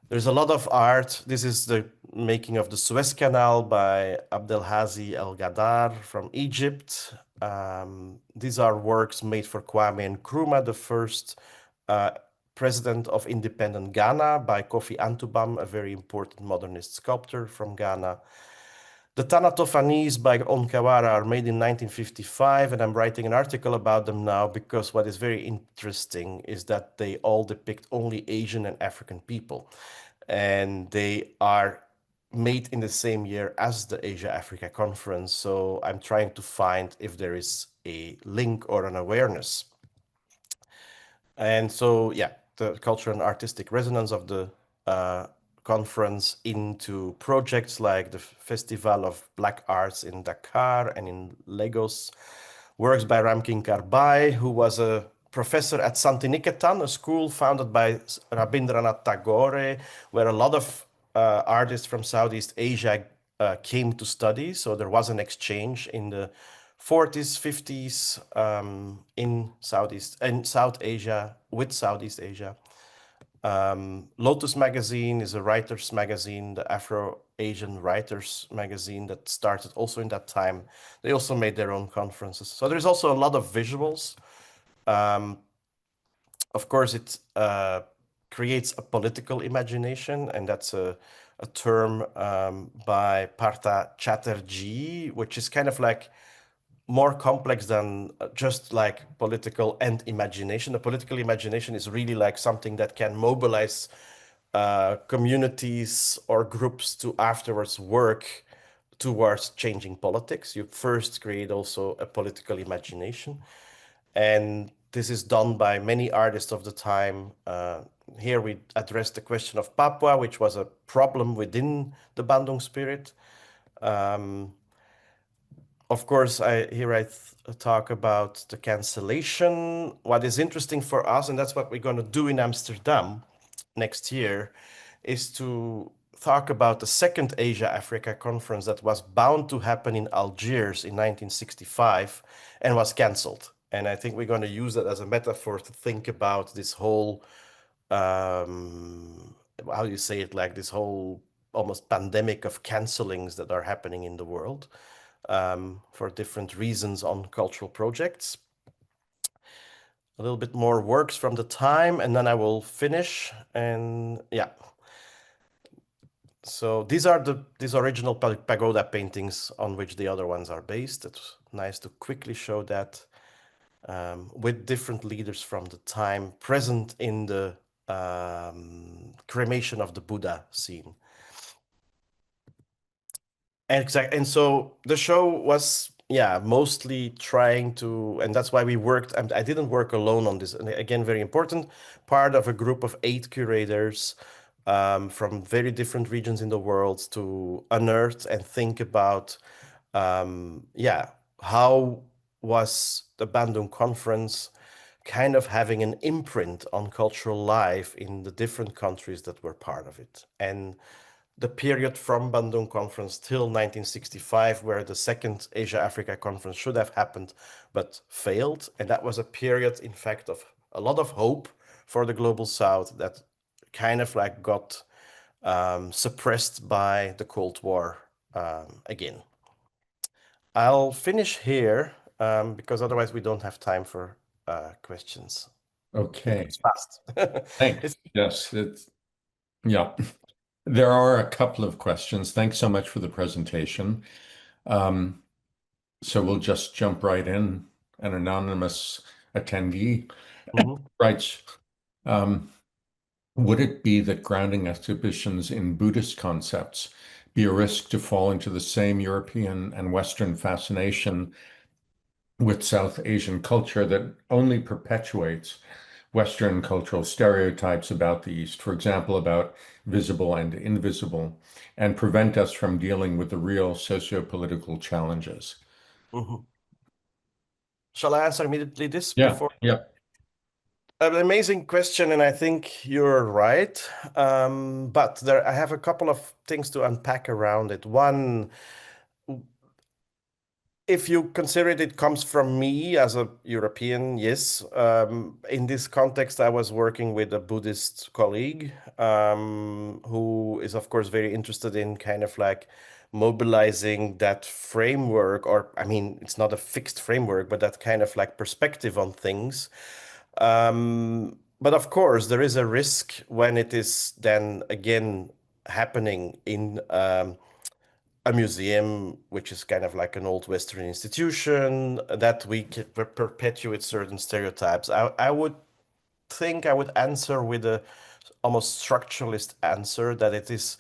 There's a lot of art. This is the making of the Suez Canal by Abdelhazi El Gadar from Egypt. These are works made for Kwame Nkrumah, the first president of independent Ghana, by Kofi Antubam, a very important modernist sculptor from Ghana. The Tanatofanis by Onkawara are made in 1955, and I'm writing an article about them now because what is very interesting is that they all depict only Asian and African people. And they are made in the same year as the Asia-Africa conference. So I'm trying to find if there is a link or an awareness. And so, yeah, the cultural and artistic resonance of the conference into projects like the Festival of Black Arts in Dakar and in Lagos, works by Ramkinkar Bai, who was a professor at Santiniketan, a school founded by Rabindranath Tagore, where a lot of artists from Southeast Asia came to study. So there was an exchange in the 40s, 50s in South Asia with Southeast Asia. Lotus magazine is a writers magazine, the Afro-Asian writers magazine that started also in that time. They also made their own conferences. So there's also a lot of visuals Of course, it creates a political imagination, and that's a term by Partha Chatterjee, which is kind of like more complex than just like political and imagination. The political imagination is really like something that can mobilize communities or groups to afterwards work towards changing politics. You first create also a political imagination. And this is done by many artists of the time. Here we address the question of Papua, which was a problem within the Bandung spirit. Of course, here I talk about the cancellation. What is interesting for us, and that's what we're going to do in Amsterdam next year, is to talk about the second Asia-Africa conference that was bound to happen in Algiers in 1965 and was cancelled. And I think we're going to use that as a metaphor to think about this whole, how do you say it, like this whole almost pandemic of cancellings that are happening in the world for different reasons on cultural projects. A little bit more works from the time, and then I will finish. And yeah. So these are these original pagoda paintings on which the other ones are based. It's nice to quickly show that with different leaders from the time present in the cremation of the Buddha scene. And so the show was, yeah, mostly trying to, and that's why we worked. I didn't work alone on this. And again, very important, part of a group of 8 curators from very different regions in the world to unearth and think about, yeah, how was the Bandung conference kind of having an imprint on cultural life in the different countries that were part of it. And the period from Bandung Conference till 1965, where the second Asia-Africa conference should have happened, but failed. And that was a period, in fact, of a lot of hope for the Global South that kind of like got suppressed by the Cold War again. I'll finish here because otherwise we don't have time for questions. Okay. It's fast. Thanks. Yes, yeah. There are a couple of questions. Thanks so much for the presentation. So we'll just jump right in. An anonymous attendee writes, would it be that grounding exhibitions in Buddhist concepts be a risk to fall into the same European and Western fascination with South Asian culture that only perpetuates Western cultural stereotypes about the East, for example, about visible and invisible, and prevent us from dealing with the real socio-political challenges? Shall I answer immediately this Yeah, before? yeah. An amazing question, and I think you're right. But I have a couple of things to unpack around it. One, if you consider it comes from me as a European, yes. In this context, I was working with a Buddhist colleague who is, of course, very interested in kind of like mobilizing that framework, or I mean, it's not a fixed framework, but that kind of like perspective on things. But of course, there is a risk when it is then again happening in a museum, which is kind of like an old Western institution, that we can perpetuate certain stereotypes. I would think I would answer with a almost structuralist answer that it is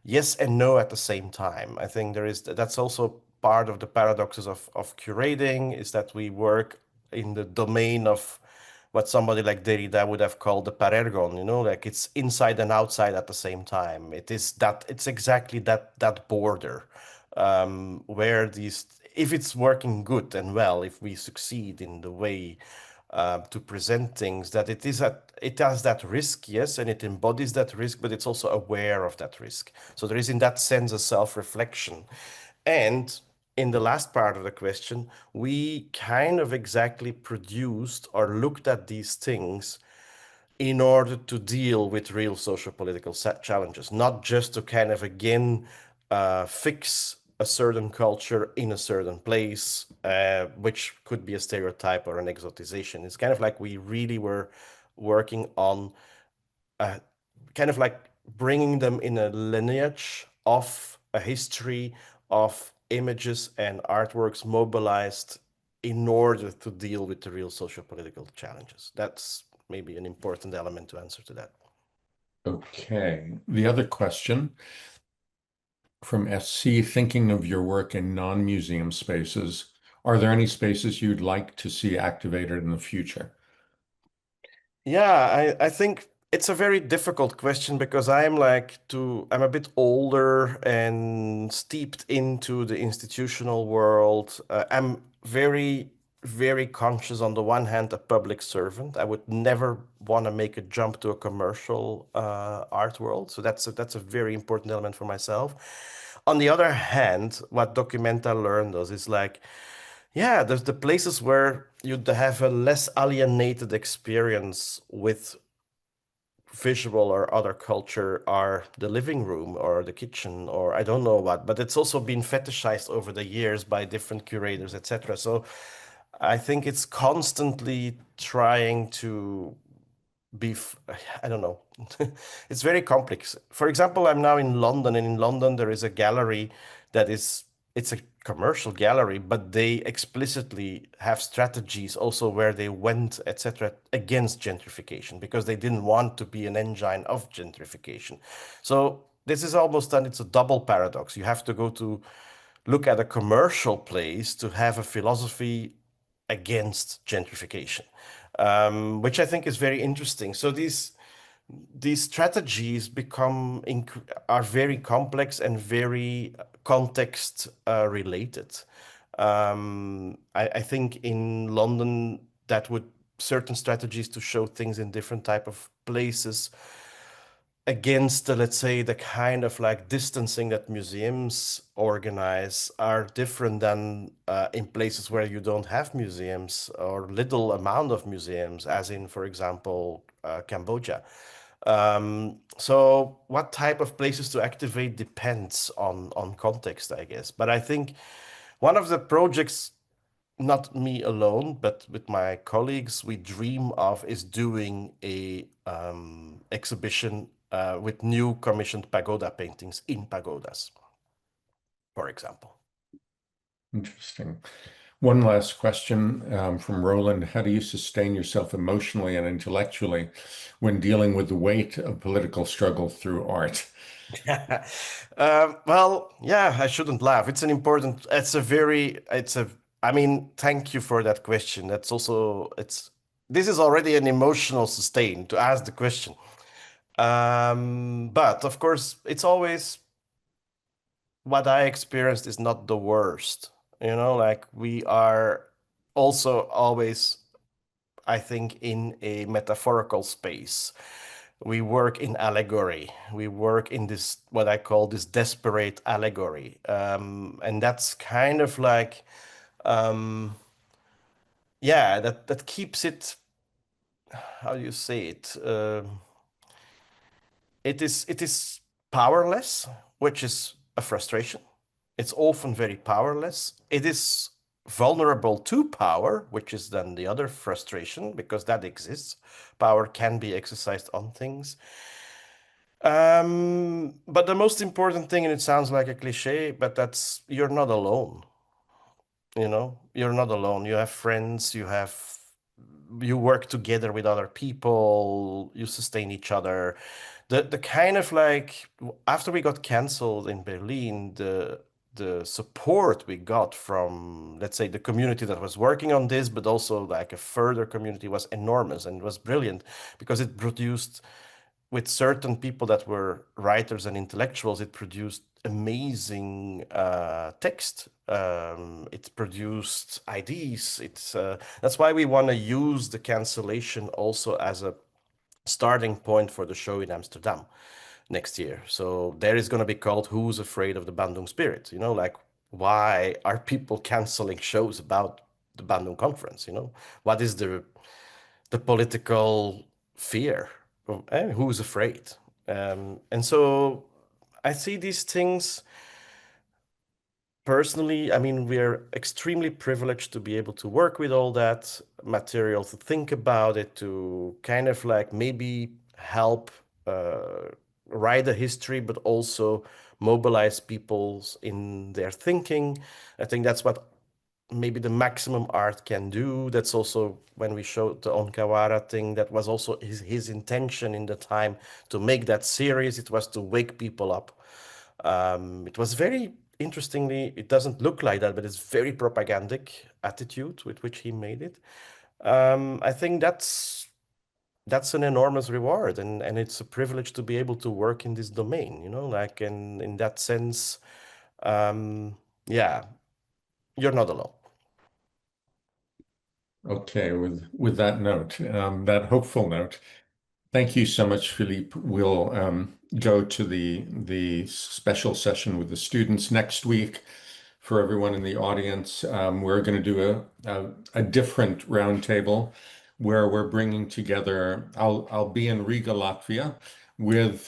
yes and no at the same time. I think that's also part of the paradoxes of curating, is that we work in the domain of what somebody like Derrida would have called the parergon, like it's inside and outside at the same time. It's exactly that border where if it's working good and well, if we succeed in the way to present things, that it has that risk, yes, and it embodies that risk, but it's also aware of that risk. So there is in that sense a self-reflection. And in the last part of the question, we kind of exactly produced or looked at these things in order to deal with real social political challenges, not just to kind of again fix a certain culture in a certain place, which could be a stereotype or an exotization. It's kind of like we really were working on kind of like bringing them in a lineage of a history of images and artworks mobilized in order to deal with the real socio-political challenges. That's maybe an important element to answer to that. Okay. The other question from SC, thinking of your work in non-museum spaces, are there any spaces you'd like to see activated in the future? Yeah, I think it's a very difficult question because I'm a bit older and steeped into the institutional world. I'm very, very conscious on the one hand, a public servant. I would never want to make a jump to a commercial art world. So that's a very important element for myself. On the other hand, what Documenta learned us is like, yeah, there's the places where you'd have a less alienated experience with visual or other culture are the living room or the kitchen or I don't know what, but it's also been fetishized over the years by different curators, etc. So I think it's constantly trying to be, I don't know. It's very complex. For example, I'm now in London, and in London there is a gallery that is, it's a commercial gallery, but they explicitly have strategies also where they went, etc., against gentrification because they didn't want to be an engine of gentrification. So this is almost done, it's a double paradox. You have to go to look at a commercial place to have a philosophy against gentrification, which I think is very interesting. So these strategies are very complex and very context related. I think in London that would certain strategies to show things in different type of places against the, let's say, the kind of like distancing that museums organize are different than in places where you don't have museums or little amount of museums, as in, for example, Cambodia. So what type of places to activate depends on context, I guess. But I think one of the projects, not me alone, but with my colleagues, we dream of is doing a exhibition with new commissioned pagoda paintings in pagodas, for example. Interesting. One last question from Roland. How do you sustain yourself emotionally and intellectually when dealing with the weight of political struggle through art? Well, yeah, I shouldn't laugh. I mean, thank you for that question. This is already an emotional sustain to ask the question. But of course, it's always what I experienced is not the worst. Like we are also always, I think, in a metaphorical space. We work in allegory. We work in this, what I call this desperate allegory. And that's kind of like, yeah, that keeps it, how do you say it? It is powerless, which is a frustration. It's often very powerless. It is vulnerable to power, which is then the other frustration, because that exists. Power can be exercised on things. But the most important thing, and it sounds like a cliche, but that's you're not alone. You're not alone. You have friends, you work together with other people, you sustain each other. The kind of like after we got canceled in Berlin, the support we got from, let's say, the community that was working on this, but also like a further community was enormous and was brilliant because it produced with certain people that were writers and intellectuals, it produced amazing text. It produced ideas. That's why we want to use the cancellation also as a starting point for the show in Amsterdam next year. So there is going to be called "Who's Afraid of the Bandung Spirit?" Like why are people canceling shows about the Bandung conference? What is the political fear? Who's afraid? And so I see these things personally, I mean, we're extremely privileged to be able to work with all that material, to think about it, to kind of like maybe help write a history, but also mobilize people's in their thinking. I think that's what maybe the maximum art can do. That's also when we showed the Onkawara thing, that was also his intention in the time to make that series. It was to wake people up. It was very interestingly, it doesn't look like that, but it's very propagandic attitude with which he made it. I think that's an enormous reward, and it's a privilege to be able to work in this domain, you know, like in that sense, yeah, you're not alone. Okay, with that note, that hopeful note, thank you so much, Philippe. We'll go to the special session with the students next week. For everyone in the audience, we're going to do a different roundtable where we're bringing together. I'll be in Riga, Latvia, with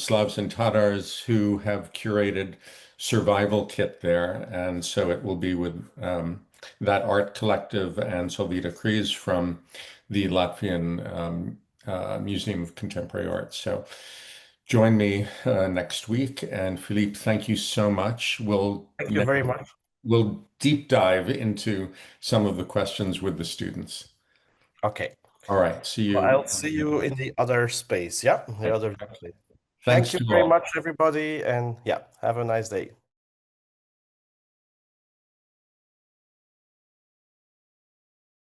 Slavs and Tatars who have curated survival kit there, and so it will be with that art collective and Solvita Kriz from the Latvian Museum of Contemporary Art. So join me next week. And Philippe, thank you so much. Thank you very much. We'll deep dive into some of the questions with the students. Okay. All right. See you. Well, I'll see you in the other space. Yeah, the other place. Thanks Thank you to very all. much, everybody. And yeah, have a nice day.